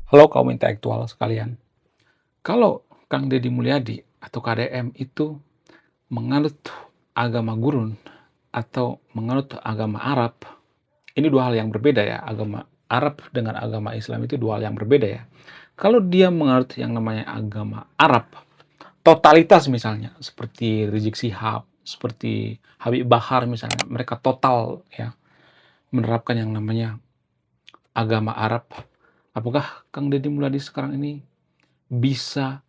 Halo kaum intelektual sekalian, kalau Kang Deddy Mulyadi atau KDM itu menganut agama gurun atau menganut agama Arab, ini dua hal yang berbeda ya, agama Arab dengan agama Islam itu dua hal yang berbeda ya. Kalau dia menganut yang namanya agama Arab, totalitas misalnya, seperti Rizik Syihab, seperti Habib Bahar misalnya, mereka total ya menerapkan yang namanya agama Arab. Apakah Kang Deddy Mulyadi sekarang ini bisa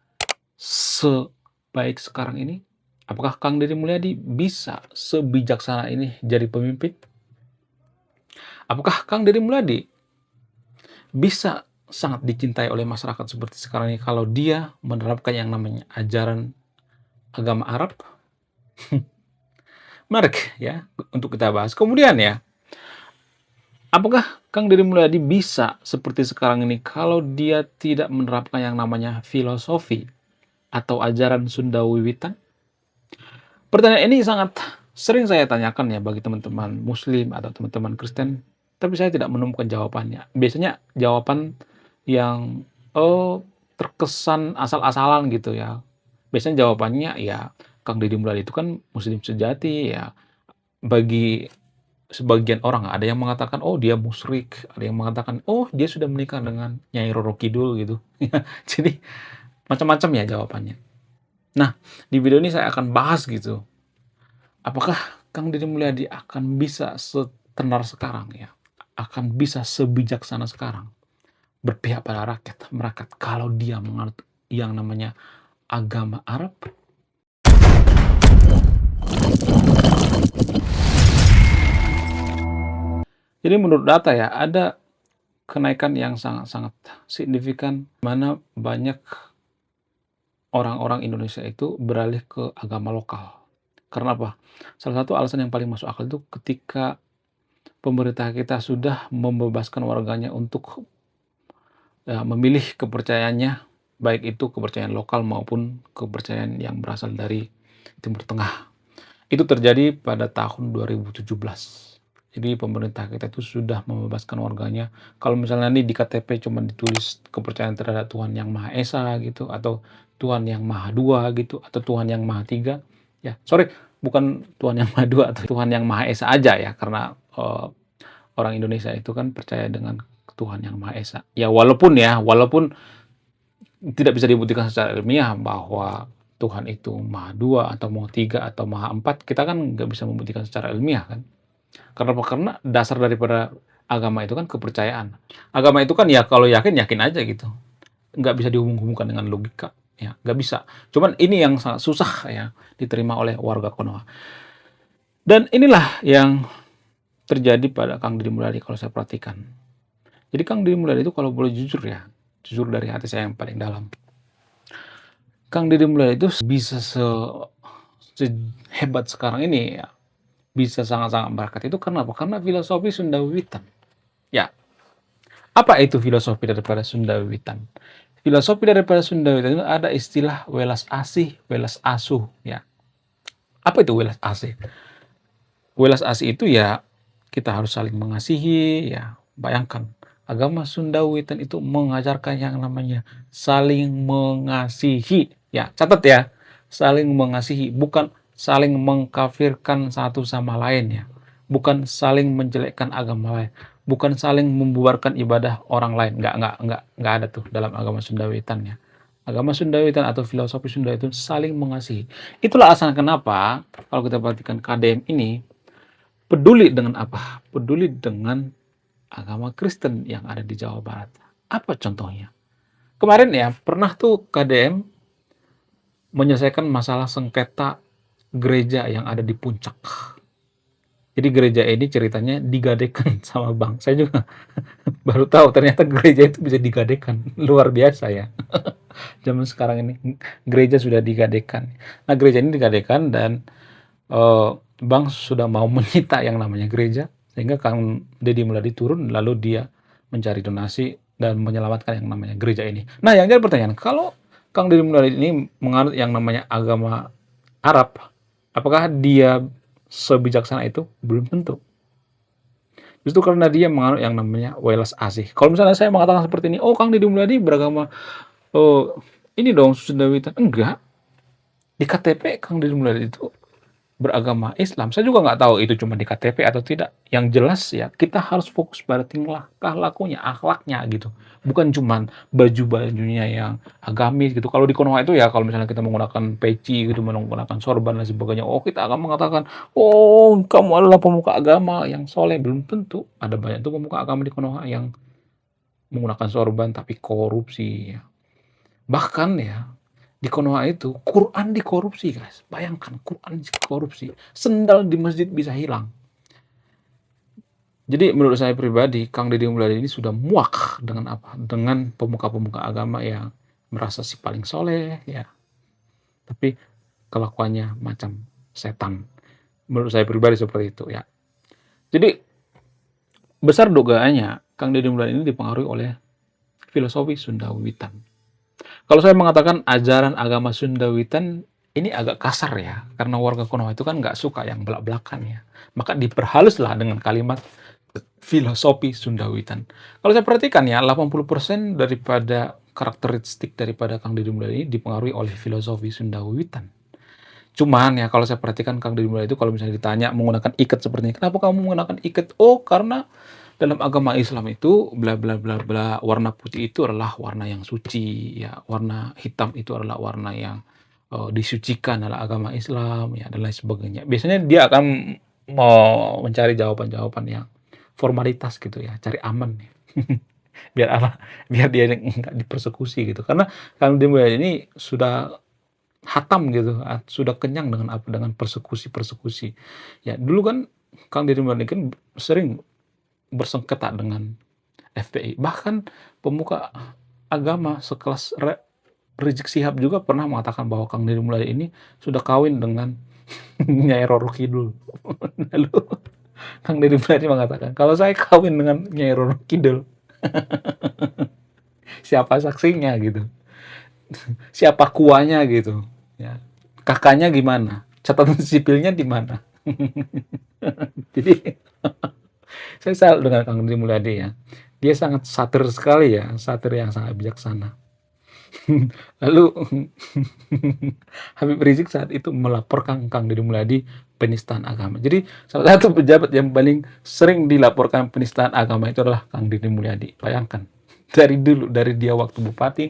sebaik sekarang ini? Apakah Kang Deddy Mulyadi bisa sebijaksana ini jadi pemimpin? Apakah Kang Deddy Mulyadi bisa sangat dicintai oleh masyarakat seperti sekarang ini kalau dia menerapkan yang namanya ajaran agama Arab? Menarik ya untuk kita bahas. Kemudian ya, apakah Kang Deddy Mulyadi bisa seperti sekarang ini kalau dia tidak menerapkan yang namanya filosofi atau ajaran Sunda Wiwitan? Pertanyaan ini sangat sering saya tanyakan ya bagi teman-teman muslim atau teman-teman Kristen, tapi saya tidak menemukan jawabannya. Biasanya jawaban yang, terkesan asal-asalan gitu ya. Biasanya jawabannya ya, Kang Deddy Mulyadi itu kan muslim sejati ya, bagi sebagian orang ada yang mengatakan, "Oh dia musyrik," ada yang mengatakan, "Oh dia sudah menikah dengan Nyai Roro Kidul," gitu. Jadi macam-macam ya jawabannya. Nah, di video ini saya akan bahas gitu, apakah Kang Deddy Mulyadi akan bisa setenar sekarang ya, akan bisa sebijaksana sekarang, berpihak pada rakyat kalau dia menganut yang namanya agama Arab? Jadi menurut data ya, ada kenaikan yang sangat-sangat signifikan, mana banyak orang-orang Indonesia itu beralih ke agama lokal. Karena apa? Salah satu alasan yang paling masuk akal itu ketika pemerintah kita sudah membebaskan warganya untuk memilih kepercayaannya, baik itu kepercayaan lokal maupun kepercayaan yang berasal dari Timur Tengah. Itu terjadi pada tahun 2017. Jadi pemerintah kita itu sudah membebaskan warganya. Kalau misalnya nih di KTP cuma ditulis kepercayaan terhadap Tuhan Yang Maha Esa gitu, atau Tuhan Yang Maha Dua gitu, atau Tuhan Yang Maha Tiga. Ya, sorry, bukan Tuhan Yang Maha Dua atau Tuhan Yang Maha Esa aja ya, karena orang Indonesia itu kan percaya dengan Tuhan Yang Maha Esa. Ya walaupun tidak bisa dibuktikan secara ilmiah bahwa Tuhan itu Maha Dua atau Maha Tiga atau Maha Empat, kita kan nggak bisa membuktikan secara ilmiah kan. Karena apa? Karena dasar daripada agama itu kan kepercayaan. Agama itu kan ya kalau yakin, yakin aja gitu. Nggak bisa dihubung-hubungkan dengan logika, ya nggak bisa. Cuman ini yang sangat susah ya diterima oleh warga Konoha. Dan inilah yang terjadi pada Kang Deddy Mulyadi kalau saya perhatikan. Jadi Kang Deddy Mulyadi itu kalau boleh jujur ya, jujur dari hati saya yang paling dalam. Kang Deddy Mulyadi itu bisa sehebat sekarang ini ya, bisa sangat-sangat berkat itu karena apa? Karena filosofi Sunda Wiwitan. Ya, apa itu filosofi daripada Sunda Wiwitan? Filosofi daripada Sunda Wiwitan itu ada istilah welas asih, welas asuh ya. Apa itu welas asih? Welas asih itu ya kita harus saling mengasihi ya. Bayangkan, agama Sunda Wiwitan itu mengajarkan yang namanya saling mengasihi. Ya, catat ya. Saling mengasihi, bukan saling mengkafirkan satu sama lain ya. Bukan saling menjelekkan agama lain. Bukan saling membubarkan ibadah orang lain. Enggak ada tuh dalam agama Sunda Wiwitan ya. Agama Sunda Wiwitan atau filosofi Sunda itu saling mengasihi. Itulah alasan kenapa kalau kita perhatikan KDM ini peduli dengan apa? Peduli dengan agama Kristen yang ada di Jawa Barat. Apa contohnya? Kemarin ya, pernah tuh KDM menyelesaikan masalah sengketa gereja yang ada di Puncak. Jadi gereja ini ceritanya digadekan sama bank. Saya juga baru tahu ternyata gereja itu bisa digadekan. Luar biasa ya. Zaman sekarang ini gereja sudah digadekan. Nah, gereja ini digadekan dan bank sudah mau menyita yang namanya gereja, sehingga Kang Deddy Mulyadi turun lalu dia mencari donasi dan menyelamatkan yang namanya gereja ini. Nah, yang jadi pertanyaan, kalau Kang Deddy Mulyadi ini menganut yang namanya agama Arab, apakah dia sebijaksana itu? Belum tentu. Justru karena dia menganut yang namanya welas asih. Kalau misalnya saya mengatakan seperti ini, "Oh, Kang Deddy Mulyadi beragama, oh, ini dong Sundawitan." Enggak, di KTP Kang Deddy Mulyadi itu beragama Islam. Saya juga nggak tahu itu cuma di KTP atau tidak. Yang jelas ya, kita harus fokus pada tingkah lakunya, akhlaknya gitu. Bukan cuma baju-bajunya yang agamis gitu. Kalau di Konoha itu ya, kalau misalnya kita menggunakan peci gitu, menggunakan sorban dan sebagainya, oh kita akan mengatakan, oh kamu adalah pemuka agama yang soleh. Belum tentu. Ada banyak tuh pemuka agama di Konoha yang menggunakan sorban tapi korupsi ya. Bahkan ya, di Konoha itu Quran dikorupsi, guys. Bayangkan Quran dikorupsi. Sendal di masjid bisa hilang. Jadi menurut saya pribadi, Kang Deddy Mulyadi ini sudah muak dengan apa? Dengan pemuka-pemuka agama yang merasa si paling soleh ya, tapi kelakuannya macam setan. Menurut saya pribadi seperti itu ya. Jadi besar dugaannya Kang Deddy Mulyadi ini dipengaruhi oleh filosofi Sundawitan. Kalau saya mengatakan ajaran agama Sundawitan ini agak kasar ya, karena warga Konoha itu kan nggak suka yang belak-belakan ya. Maka diperhaluslah dengan kalimat filosofi Sundawitan. Kalau saya perhatikan ya, 80% daripada karakteristik daripada Kang Deddy Mulyadi ini dipengaruhi oleh filosofi Sundawitan. Cuman ya kalau saya perhatikan Kang Deddy Mulyadi itu kalau misalnya ditanya menggunakan ikat seperti ini, kenapa kamu menggunakan ikat? Oh, karena dalam agama Islam itu bla bla bla bla, warna putih itu adalah warna yang suci ya, warna hitam itu adalah warna yang disucikan dalam agama Islam ya dan lain sebagainya. Biasanya dia akan mau mencari jawaban-jawaban yang formalitas gitu ya, cari aman ya. Biar apa? Biar dia nggak dipersekusi gitu. Karena Kang Deddy Mulyadi ini sudah hatam gitu, sudah kenyang dengan apa? Dengan persekusi-persekusi. Ya, dulu kan Kang Deddy Mulyadi kan sering bersengketa dengan FPI. Bahkan pemuka agama sekelas Rizik Syihab juga pernah mengatakan bahwa Kang Deddy Mulyadi ini sudah kawin dengan Nyai Roro Kidul. Lalu Kang Deddy Mulyadi mengatakan, kalau saya kawin dengan Nyai Roro Kidul, siapa saksinya gitu? Siapa kuanya gitu? Ya. Kakaknya gimana? Catatan sipilnya di mana? Jadi saya salut dengan Kang Deddy Mulyadi ya. Dia sangat satir sekali ya, satir yang sangat bijaksana. Lalu Habib Rizik saat itu melaporkan Kang Deddy Mulyadi penistaan agama. Jadi salah satu pejabat yang paling sering dilaporkan penistaan agama itu adalah Kang Deddy Mulyadi. Bayangkan, dari dulu, dari dia waktu bupati,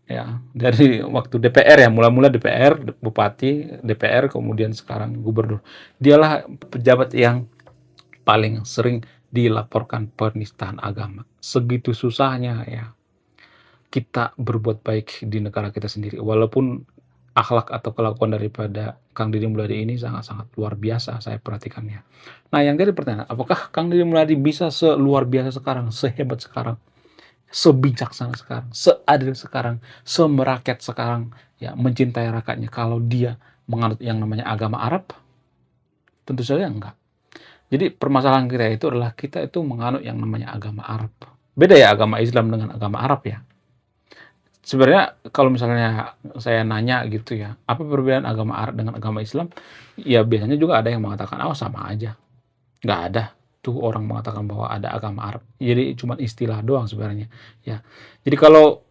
ya, dari waktu DPR ya, mula-mula DPR, bupati, DPR, kemudian sekarang gubernur. Dialah pejabat yang paling sering dilaporkan penistaan agama. Segitu susahnya ya kita berbuat baik di negara kita sendiri. Walaupun akhlak atau kelakuan daripada Kang Deddy Mulyadi ini sangat-sangat luar biasa saya perhatikannya. Nah, yang jadi pertanyaan, apakah Kang Deddy Mulyadi bisa seluar biasa sekarang, sehebat sekarang, sebijaksana sekarang, seadil sekarang, semerakyat sekarang, ya mencintai rakyatnya kalau dia menganut yang namanya agama Arab? Tentu saja enggak. Jadi permasalahan kita itu adalah kita itu menganut yang namanya agama Arab. Beda ya agama Islam dengan agama Arab ya. Sebenarnya kalau misalnya saya nanya gitu ya, apa perbedaan agama Arab dengan agama Islam? Ya biasanya juga ada yang mengatakan, "Oh sama aja." Nggak ada tuh orang mengatakan bahwa ada agama Arab. Jadi cuma istilah doang sebenarnya, ya. Jadi kalau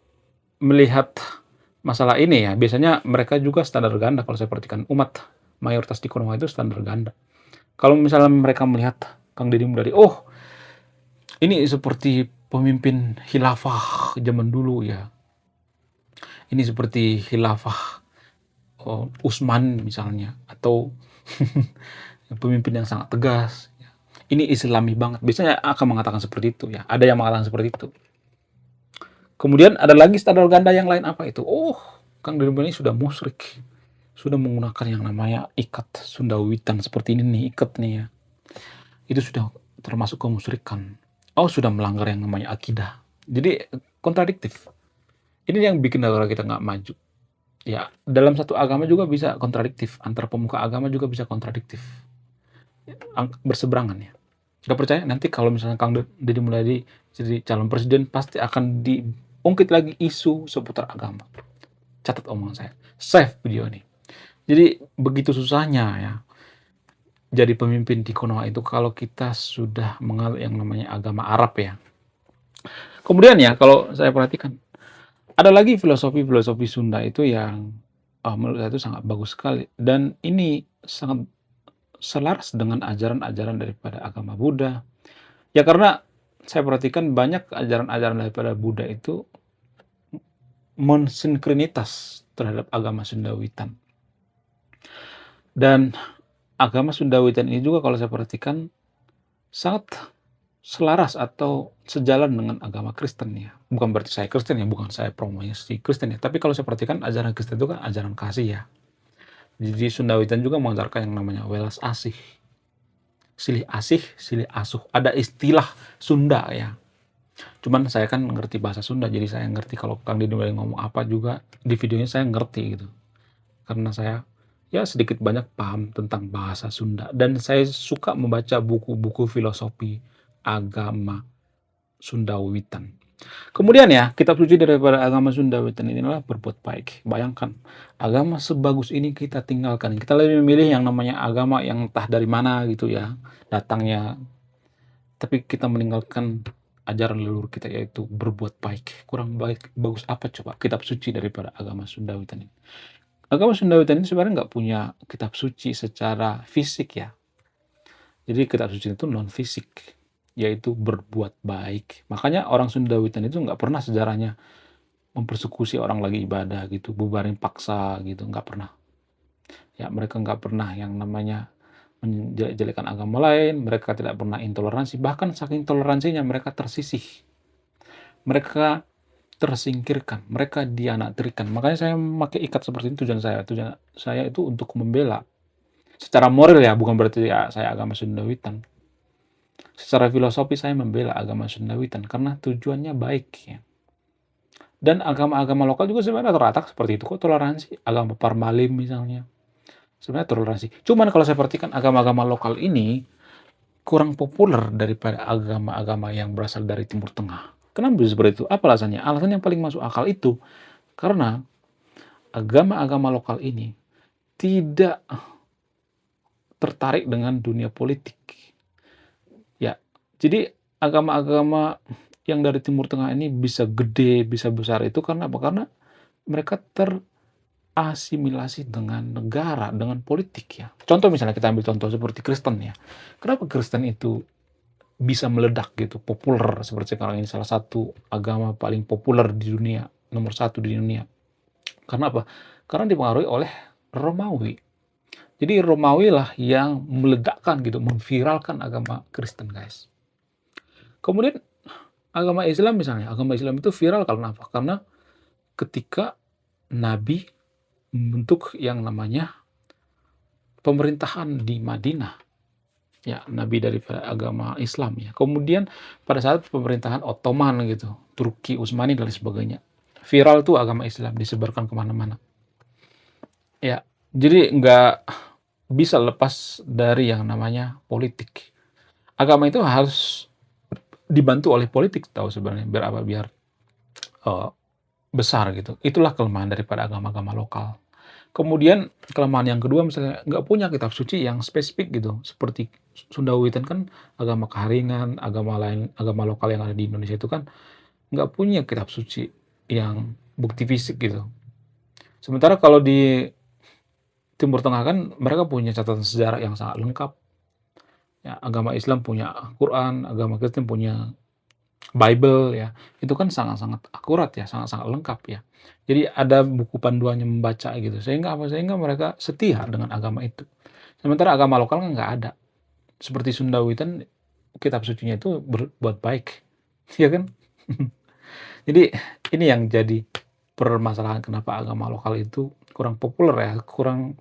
melihat masalah ini ya, biasanya mereka juga standar ganda kalau saya perhatikan. Umat mayoritas di Konoha itu standar ganda. Kalau misalnya mereka melihat Kang Deddy Mulyadi, oh ini seperti pemimpin khilafah zaman dulu ya. Ini seperti khilafah Utsman misalnya, atau pemimpin yang sangat tegas. Ini Islami banget. Biasanya akan mengatakan seperti itu ya. Ada yang mengatakan seperti itu. Kemudian ada lagi standar ganda yang lain, apa itu? Oh, Kang Deddy Mulyadi sudah musyrik. Sudah menggunakan yang namanya ikat Sundawitan seperti ini nih, ikat nih ya. Itu sudah termasuk kemusyrikan. Oh, sudah melanggar yang namanya akidah. Jadi kontradiktif. Ini yang bikin negara kita nggak maju. Ya, dalam satu agama juga bisa kontradiktif. Antar pemuka agama juga bisa kontradiktif. Berseberangan ya. Nggak percaya? Nanti kalau misalnya Kang Deddy Mulyadi jadi calon presiden, pasti akan diungkit lagi isu seputar agama. Catat omongan saya. Save video ini. Jadi begitu susahnya ya jadi pemimpin di Konoha itu kalau kita sudah menganut yang namanya agama Arab ya. Kemudian ya kalau saya perhatikan, ada lagi filosofi-filosofi Sunda itu yang, menurut saya itu sangat bagus sekali dan ini sangat selaras dengan ajaran-ajaran daripada agama Buddha. Ya karena saya perhatikan banyak ajaran-ajaran daripada Buddha itu mensinkronitas terhadap agama Sunda Witan. Dan agama Sunda Witan ini juga kalau saya perhatikan sangat selaras atau sejalan dengan agama Kristen ya. Bukan berarti saya Kristen ya, bukan saya promonya si Kristen ya. Tapi kalau saya perhatikan ajaran Kristen itu kan ajaran kasih ya. Jadi Sunda Witan juga mengajarkan yang namanya welas asih. Silih asih, silih asuh. Ada istilah Sunda ya. Cuman saya kan ngerti bahasa Sunda, jadi saya ngerti kalau Kang Deddy mulai ngomong apa juga di videonya saya ngerti gitu. Karena saya ya sedikit banyak paham tentang bahasa Sunda dan saya suka membaca buku-buku filosofi agama Sunda Witan. Kemudian ya, kitab suci daripada agama Sunda Witan ini adalah berbuat baik. Bayangkan, agama sebagus ini kita tinggalkan. Kita lebih memilih yang namanya agama yang entah dari mana gitu ya, datangnya. Tapi kita meninggalkan ajaran leluhur kita yaitu berbuat baik. Kurang baik, bagus apa coba kitab suci daripada agama Sunda Witan ini? Agama Sunda Witan ini sebenarnya nggak punya kitab suci secara fisik ya. Jadi kitab suci itu non fisik, yaitu berbuat baik. Makanya orang Sunda Witan itu nggak pernah sejarahnya mempersekusi orang lagi ibadah gitu, bubarin paksa gitu, nggak pernah. Ya mereka nggak pernah yang namanya menjelek-jelekan agama lain, mereka tidak pernah intoleransi, bahkan saking toleransinya mereka tersisih. Mereka tersingkirkan, mereka dianaktirikan. Makanya saya memakai ikat seperti itu tujuan saya. Tujuan saya itu untuk membela secara moral ya, bukan berarti ya saya agama Sunda Witan. Secara filosofi saya membela agama Sunda Witan karena tujuannya baik ya. Dan agama-agama lokal juga sebenarnya terletak seperti itu kok, toleransi. Agama Parmalim misalnya, sebenarnya toleransi. Cuman kalau saya perhatikan agama-agama lokal ini kurang populer daripada agama-agama yang berasal dari Timur Tengah. Kenapa bisa seperti itu? Apa alasannya? Alasan yang paling masuk akal itu karena agama-agama lokal ini tidak tertarik dengan dunia politik. Ya, jadi agama-agama yang dari Timur Tengah ini bisa gede, bisa besar itu karena apa? Karena mereka terasimilasi dengan negara, dengan politik ya. Contoh misalnya kita ambil contoh seperti Kristen ya. Kenapa Kristen itu bisa meledak gitu, populer seperti sekarang ini salah satu agama paling populer di dunia, nomor satu di dunia. Karena apa? Karena dipengaruhi oleh Romawi. Jadi Romawi lah yang meledakkan gitu, memviralkan agama Kristen guys. Kemudian agama Islam misalnya, agama Islam itu viral karena apa? Karena ketika Nabi membentuk yang namanya pemerintahan di Madinah. Ya, Nabi dari agama Islam ya. Kemudian pada saat pemerintahan Ottoman gitu, Turki, Utsmani dan lain sebagainya. Viral tuh agama Islam disebarkan kemana-mana. Ya, jadi nggak bisa lepas dari yang namanya politik. Agama itu harus dibantu oleh politik tahu sebenarnya biar apa? Biar besar gitu. Itulah kelemahan daripada agama-agama lokal. Kemudian kelemahan yang kedua misalnya nggak punya kitab suci yang spesifik gitu. Seperti Sunda Witan kan agama Kaharingan, agama lain, agama lokal yang ada di Indonesia itu kan nggak punya kitab suci yang bukti fisik gitu. Sementara kalau di Timur Tengah kan mereka punya catatan sejarah yang sangat lengkap. Ya, agama Islam punya Quran, agama Kristen punya Bible ya, itu kan sangat-sangat akurat ya, sangat-sangat lengkap ya. Jadi ada buku panduannya membaca gitu, sehingga apa? Sehingga mereka setia dengan agama itu. Sementara agama lokal kan nggak ada. Seperti Sunda Witan, kitab sucinya itu berbuat baik, ya kan? Jadi ini yang jadi permasalahan kenapa agama lokal itu kurang populer ya, kurang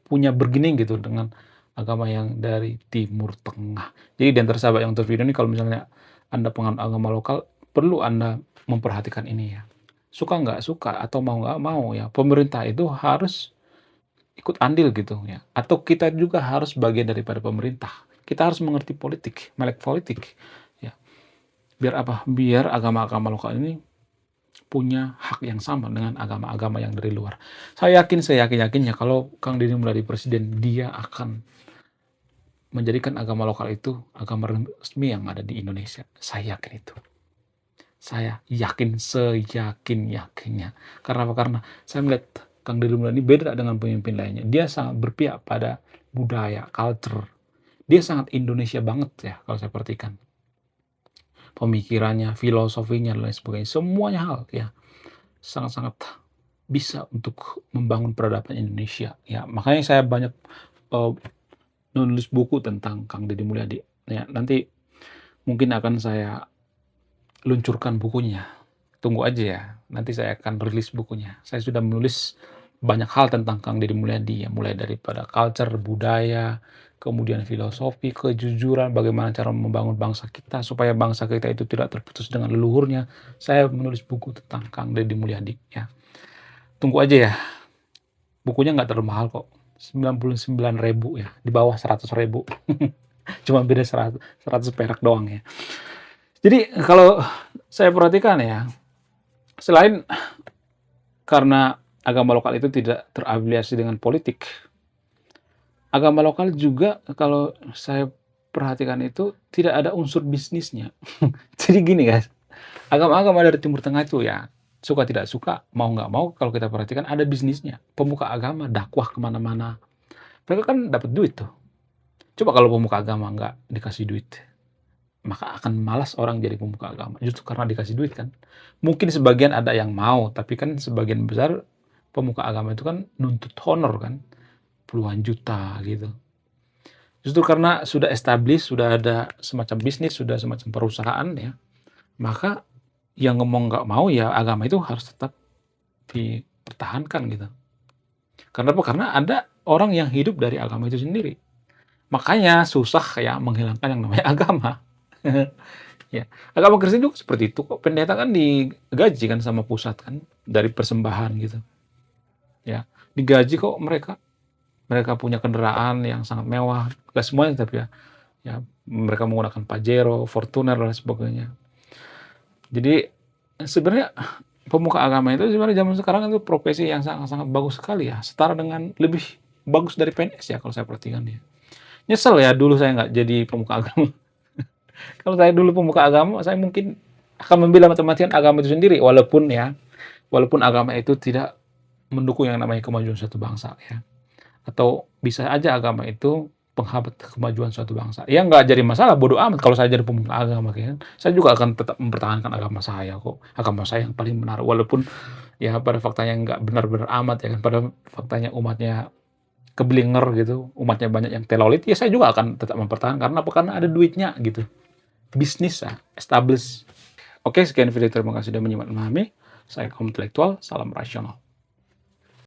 punya bergening gitu dengan agama yang dari Timur Tengah. Jadi di antara sahabat yang nonton video ini kalau misalnya Anda penganut agama lokal, perlu Anda memperhatikan ini ya. Suka nggak suka atau mau nggak mau ya, pemerintah itu harus ikut andil gitu ya. Atau kita juga harus bagian daripada pemerintah. Kita harus mengerti politik, melek politik ya. Biar apa? Biar agama-agama lokal ini punya hak yang sama dengan agama-agama yang dari luar. Saya yakin, saya yakin-yakinnya kalau Kang Deddy mulai presiden, dia akan menjadikan agama lokal itu agama resmi yang ada di Indonesia. Saya yakin itu. Saya yakin seyakin-yakinnya. Karena apa? Karena saya melihat Kang Deddy Mulyadi beda dengan pemimpin lainnya. Dia sangat berpihak pada budaya, culture. Dia sangat Indonesia banget ya kalau saya perhatikan. Pemikirannya, filosofinya, dan lain sebagainya. Semuanya hal ya sangat-sangat bisa untuk membangun peradaban Indonesia. Ya, makanya saya banyak nulis buku tentang Kang Deddy Mulyadi. Ya, nanti mungkin akan saya luncurkan bukunya. Tunggu aja ya, nanti saya akan rilis bukunya. Saya sudah menulis banyak hal tentang Kang Deddy Mulyadi ya, mulai daripada culture, budaya, kemudian filosofi, kejujuran, bagaimana cara membangun bangsa kita supaya bangsa kita itu tidak terputus dengan leluhurnya. Saya menulis buku tentang Kang Deddy Mulyadi ya. Tunggu aja ya, bukunya nggak terlalu mahal kok. 99.000 ya, di bawah 100.000. Cuma beda 100 perak doang ya. Jadi kalau saya perhatikan ya, selain karena agama lokal itu tidak terafiliasi dengan politik, agama lokal juga kalau saya perhatikan itu tidak ada unsur bisnisnya. Jadi gini guys, agama-agama dari Timur Tengah itu ya, suka tidak suka, mau nggak mau kalau kita perhatikan ada bisnisnya. Pemuka agama dakwah kemana-mana. Mereka kan dapat duit tuh. Coba kalau pemuka agama nggak dikasih duit, maka akan malas orang jadi pemuka agama. Justru karena dikasih duit kan. Mungkin sebagian ada yang mau, tapi kan sebagian besar pemuka agama itu kan nuntut honor kan. Puluhan juta gitu. Justru karena sudah established, sudah ada semacam bisnis, sudah semacam perusahaan ya, maka yang ngomong nggak mau ya agama itu harus tetap dipertahankan gitu. Karena apa? Karena ada orang yang hidup dari agama itu sendiri. Makanya susah ya menghilangkan yang namanya agama. Ya, agama Kristen juga seperti itu kok. Pendeta kan digaji kan sama pusat kan dari persembahan gitu. Ya, digaji kok mereka. Mereka punya kendaraan yang sangat mewah, gak semuanya tapi ya. Ya, mereka menggunakan Pajero, Fortuner dan sebagainya. Jadi sebenarnya pemuka agama itu sebenarnya zaman sekarang itu profesi yang sangat-sangat bagus sekali ya, setara dengan lebih bagus dari PNS ya kalau saya perhatikan ya. Nyesel ya dulu saya nggak jadi pemuka agama. Kalau saya dulu pemuka agama, saya mungkin akan membela mati-matian agama itu sendiri, walaupun agama itu tidak mendukung yang namanya kemajuan suatu bangsa ya. Atau bisa aja agama itu penghambat kemajuan suatu bangsa. Ya nggak jadi masalah, bodo amat kalau saya jadi pemuka agama kan. Saya juga akan tetap mempertahankan agama saya kok. Agama saya yang paling benar, walaupun ya pada faktanya nggak benar-benar amat ya kan. Pada faktanya umatnya keblinger gitu, umatnya banyak yang telolit, ya saya juga akan tetap mempertahankan. Karena apa? Karena ada duitnya gitu. Bisnis ya, establish. Oke, sekian video, terima kasih sudah menyimak dan memahami. Saya kaum intelektual, salam rasional.